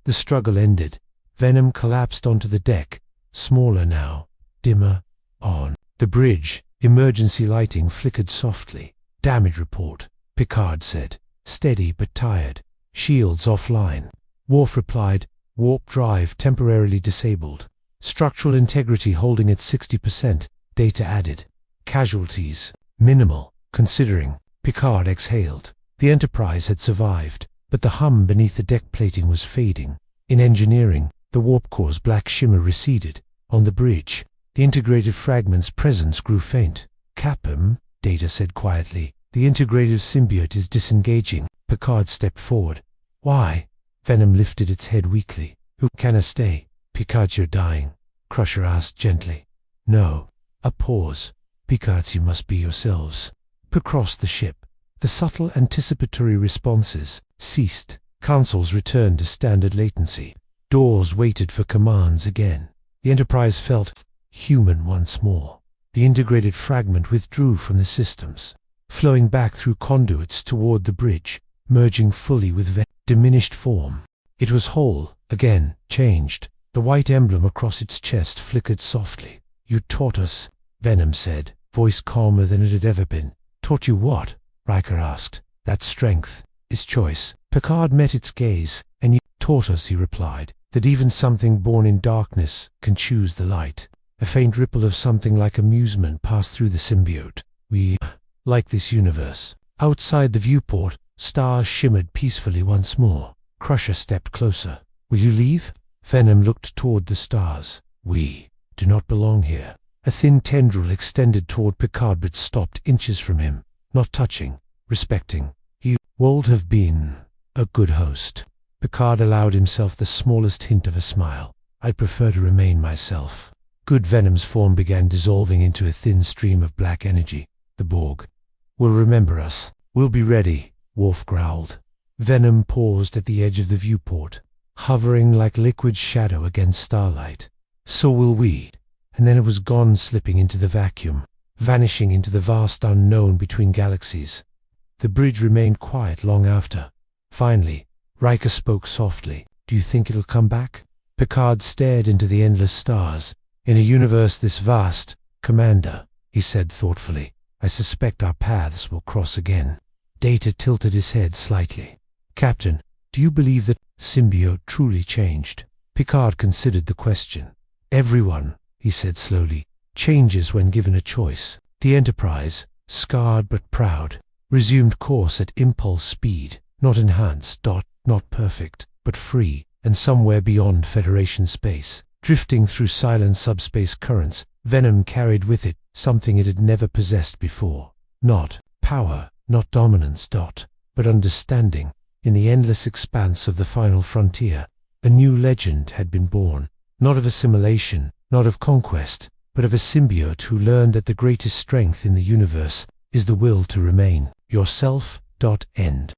The struggle ended. Venom collapsed onto the deck, smaller now, dimmer, on. The bridge, emergency lighting flickered softly. Damage report, Picard said, steady but tired. Shields offline. Worf replied, warp drive temporarily disabled. Structural integrity holding at 60%, data added. Casualties, minimal, considering. Picard exhaled. The Enterprise had survived, but the hum beneath the deck plating was fading. In engineering, the warp core's black shimmer receded. On the bridge, the integrated fragment's presence grew faint. Captain, Data said quietly, the integrated symbiote is disengaging. Picard stepped forward. Why? Venom lifted its head weakly. Who can I stay? Picard, you're dying, Crusher asked gently. No. A pause. Picard, you must be yourselves. Across the ship, the subtle anticipatory responses ceased. Consoles returned to standard latency. Doors waited for commands again. The Enterprise felt human once more. The integrated fragment withdrew from the systems, flowing back through conduits toward the bridge, merging fully with diminished form. It was whole, again, changed. The white emblem across its chest flickered softly. You taught us, Venom said, voice calmer than it had ever been. Taught you what? Riker asked. That strength is choice. Picard met its gaze. And you taught us, he replied, that even something born in darkness can choose the light. A faint ripple of something like amusement passed through the symbiote. We like this universe. Outside the viewport, stars shimmered peacefully once more. Crusher stepped closer. Will you leave? Venom looked toward the stars. We do not belong here. A thin tendril extended toward Picard but stopped inches from him, not touching, respecting. He would have been a good host. Picard allowed himself the smallest hint of a smile. I'd prefer to remain myself. Good. Venom's form began dissolving into a thin stream of black energy. The Borg will remember us. We'll be ready, Worf growled. Venom paused at the edge of the viewport, hovering like liquid shadow against starlight. So will we. And then it was gone, slipping into the vacuum. vanishing into the vast unknown between galaxies. The bridge remained quiet long after. Finally, Riker spoke softly. "Do you think it'll come back?" Picard stared into the endless stars. "In a universe this vast, Commander," he said thoughtfully, "I suspect our paths will cross again." Data tilted his head slightly. "Captain, do you believe that Symbiote truly changed?" Picard considered the question. "Everyone," he said slowly, "changes when given a choice." The Enterprise, scarred but proud, resumed course at impulse speed, not enhanced, not perfect, but free, and somewhere beyond Federation space. Drifting through silent subspace currents, Venom carried with it something it had never possessed before. Not power, not dominance, but understanding. In the endless expanse of the final frontier, a new legend had been born, not of assimilation, not of conquest, but of a symbiote who learned that the greatest strength in the universe is the will to remain yourself. End.